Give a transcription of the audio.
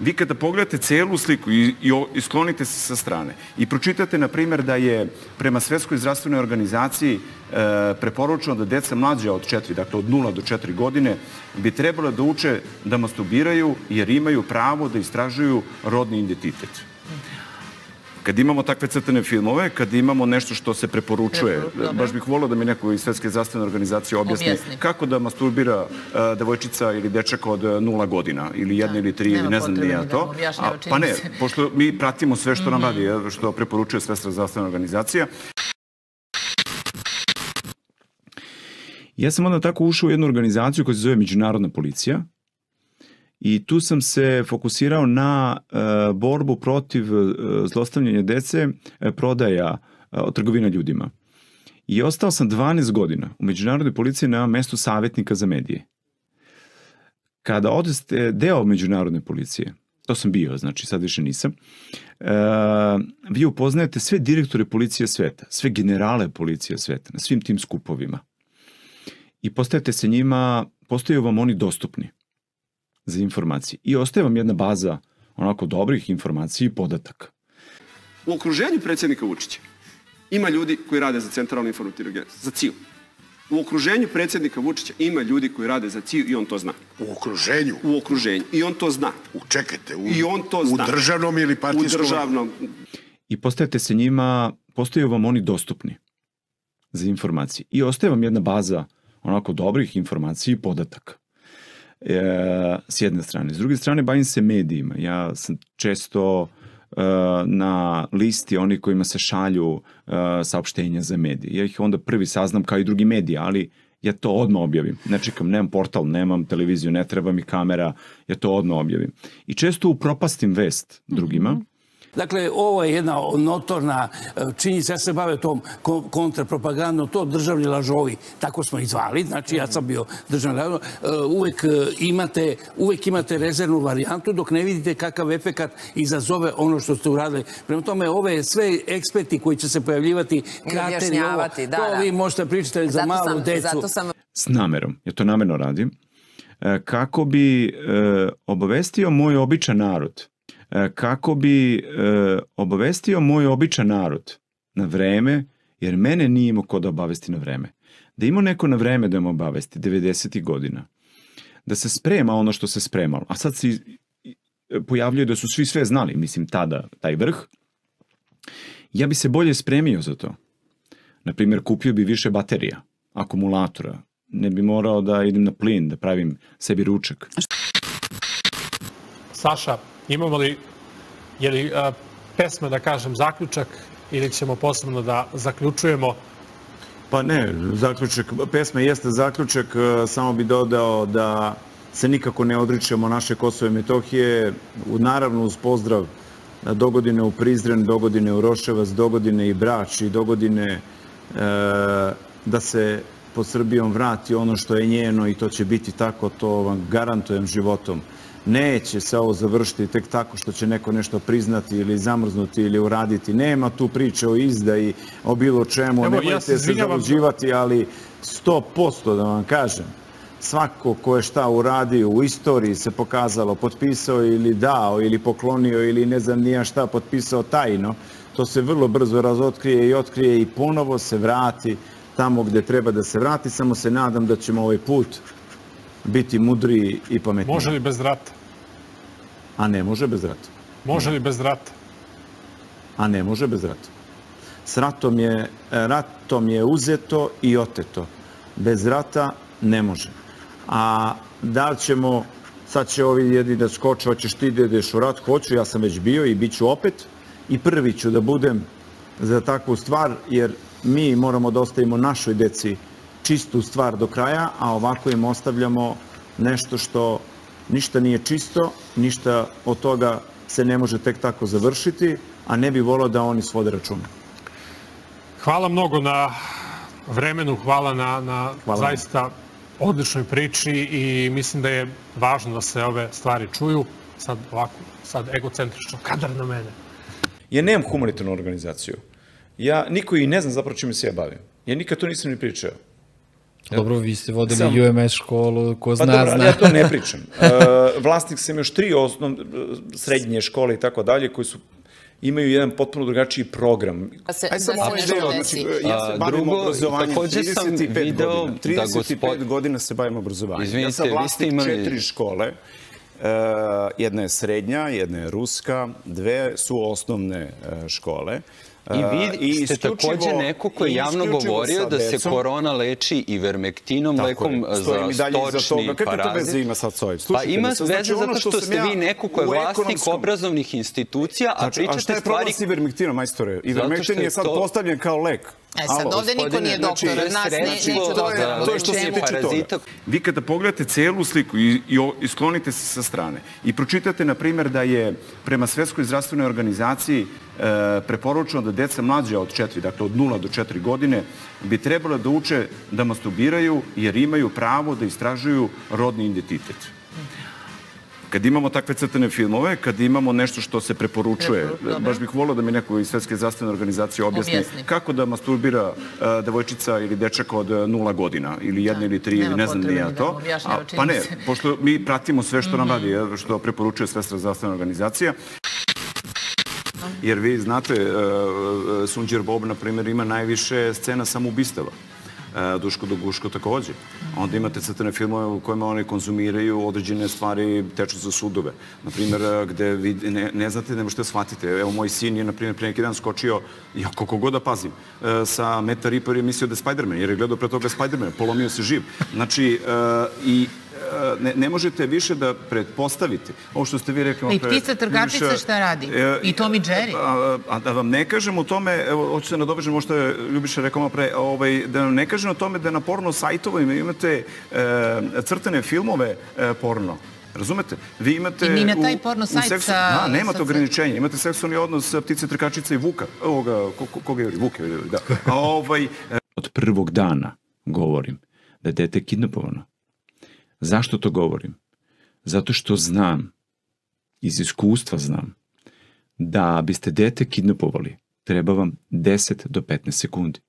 Vi kada pogledate celu sliku i sklonite se sa strane i pročitate, na primjer, da je prema Svetskoj zdravstvenoj organizaciji preporučeno da deca mlađa od 4, dakle od 0 do 4 godine, bi trebalo da uče da masturbiraju jer imaju pravo da istražuju rodni identitet. Kad imamo takve crtane filmove, kad imamo nešto što se preporučuje, baš bih volio da mi neko iz Svetske zdravstvene organizacije objasni kako da masturbira devojčica ili dečak od 0 godina, ili 1 ili 3, ili ne znam ni ja to. Pa ne, pošto mi pratimo sve što nam radi, što preporučuje Svetska zdravstvena organizacija. Ja sam onda tako ušao u jednu organizaciju koja se zove Međunarodna policija. I tu sam se fokusirao na borbu protiv zlostavljanja dece, prodaja, trgovina ljudima. I ostao sam 12 godina u Međunarodnoj policiji na mestu savjetnika za medije. Kada odete deo Međunarodne policije, to sam bio, znači sad više nisam, vi upoznajete sve direktore policije sveta, sve generale policije sveta, na svim tim skupovima. I postajete se njima, postaju vam oni dostupni za informacije. I ostaje vam jedna baza onako dobrih informacija i podataka. U okruženju predsjednika Vučića ima ljudi koji rade za Centralnu informativnu agenciju, za CIA. U okruženju predsjednika Vučića ima ljudi koji rade za CIA i on to zna. U okruženju? U okruženju. I on to zna. Čekajte, I on to zna. U državnom ili partijskom? U državnom. I postajete se njima, postaju vam oni dostupni za informacije. I ostaje vam jedna baza onako dobrih informacija i podataka. S jedne strane. S druge strane, bavim se medijima. Ja sam često na listi onih kojima se šalju saopštenja za medije. Ja ih onda prvi saznam kao i drugi mediji, ali ja to odmah objavim. Ne čekam, nemam portal, nemam televiziju, ne treba mi kamera, ja to odmah objavim. I često upropastim vest drugima. Dakle, ovo je jedna notorna činjenica. Ja se bavim tom kontrapropagandom, to državni lažovi, tako smo ih zvali. Znači, ja sam bio državni lažov. Uvek imate rezervnu varijantu dok ne vidite kakav efekat izazove ono što ste uradili. Prema tome, ove sve eksperti koji će se pojavljivati, krateri, to vi možete pričati za malu decu. S namerom, ja to namerno radim, kako bi obavestio moj običan narod, na vreme, jer mene nije imao ko da obavesti na vreme. Da imao neko na vreme da me obavesti 90. godina, da se sprema ono što se spremalo, a sad se pojavljuje da su svi sve znali, mislim tada taj vrh, ja bi se bolje spremio za to. Naprimjer, kupio bi više baterija, akumulatora, ne bi morao da idem na plin, da pravim sebi ručak. Saša, imamo li pesma, da kažem, zaključak ili ćemo posebno da zaključujemo? Pa ne, pesma jeste zaključak, samo bi dodao da se nikako ne odričemo naše Kosova i Metohije, naravno uz pozdrav dogodine u Prizren, dogodine u Roševac, dogodine i Brač i dogodine da se pod Srbijom vrati ono što je njeno i to će biti tako, to vam garantujem životom. Neće se ovo završiti tek tako što će neko nešto priznati ili zamrznuti ili uraditi. Nema tu priče o izdaji, o bilo čemu. Nemojte se zaluđivati, ali 100% da vam kažem, svako ko je šta uradio u istoriji se pokazalo, potpisao ili dao ili poklonio ili ne znam nija šta potpisao tajno, to se vrlo brzo razotkrije i otkrije i ponovo se vrati tamo gde treba da se vrati. Samo se nadam da ćemo ovaj put biti mudriji i pametniji. Može li bez rata? A ne može bez rata. Može li bez rata? A ne može bez rata. S ratom je uzeto i oteto. Bez rata ne može. A da li ćemo, sad će ovi jedni da skoče, hoćeš ti da ideš u rat, hoću, ja sam već bio i bit ću opet i prvi ću da budem za takvu stvar, jer mi moramo da ostavimo našoj deci čistu stvar do kraja, a ovako im ostavljamo nešto što ništa nije čisto, ništa od toga se ne može tek tako završiti, a ne bi volio da oni svode račune. Hvala mnogo na vremenu, hvala na zaista odličnoj priči i mislim da je važno da se ove stvari čuju. Sad ovako, sad egocentrično, kadar na mene. Ja nemam humanitarnu organizaciju. Ja niko i ne znam zapravo čime se ja bavim. Ja nikad to nisam ni pričao. Dobro, vi ste vodili UMS školu, ko zna, Pa dobro, zna. ja to ne pričam. Vlasnik sam još 3 srednje škole i tako dalje, koji imaju jedan potpuno drugačiji program. Drugo, takođe sam video da 35 godina se bavim obrazovanjem. Ja sam vlasnik 4 škole. Jedna je srednja, jedna je ruska, 2 su osnovne škole. I vi ste takođe neko ko je javno govorio da se korona leči ivermektinom, lekom za stočni parazit. Kakve to veze ima sad s ovim? Pa ima veze zato što ste vi neko ko je vlasnik obrazovnih institucija, a pričate stvari... A šta je problem s ivermektinom, majstore? Ivermektin je sad postavljen kao lek. Sad ovde niko nije doktor, nas neće doktor. To je što se tiče toga. Vi kada pogledate celu sliku i sklonite se sa strane i pročitate, na primjer, da je prema Svetskoj zdravstvenoj organizaciji preporučeno da deca mlađa od 4, dakle od 0 do 4 godine, bi trebalo da uče da masturbiraju jer imaju pravo da istražuju rodni identitet. Kad imamo takve crtane filmove, kad imamo nešto što se preporučuje, baš bih volio da mi neko iz Svetske zdravstvene organizacije objasni kako da masturbira devojčica ili dečak od 0 godina, ili 1 ili 3, ili ne znam ni ja to. Pa ne, pošto mi pratimo sve što nam radi, što preporučuje Svetska zdravstvena organizacija. Jer vi znate, Sunđer Bob, na primjer, ima najviše scena samoubistava. Duško do Guško takođe. Onda imate crtane filmove u kojima oni konzumiraju određene stvari, teču za sudove. Naprimjer, gde vi ne znate, ne možete shvatite. Evo, moj sin je, na primjer, pre neki dan skočio, ja koliko god da pazim, sa Meta Reaper je mislio da je Spider-Man, jer je gledao pre toga Spider-Man, polomio se živ. Znači, i ne možete više da pretpostavite. Ovo što ste vi rekli... I ptica trgačica šta radi? I Tom i Jerry? A da vam ne kažem o tome, evo, hoću se nadovežem, možda je Ljubiša rekao malo pre, da vam ne kažem o tome da na porno sajtovima imate crtane filmove porno. Razumete? Vi imate... I ni na taj porno sajt sa... Nemate ograničenja. Imate seksualni odnos ptice trkačice i Vuka. Ovoga, koga je Vuke, da. Od prvog dana govorim da je dete kidnapovano. Zašto to govorim? Zato što znam, iz iskustva znam, da biste dete kidnapovali, treba vam 10 do 15 sekundi.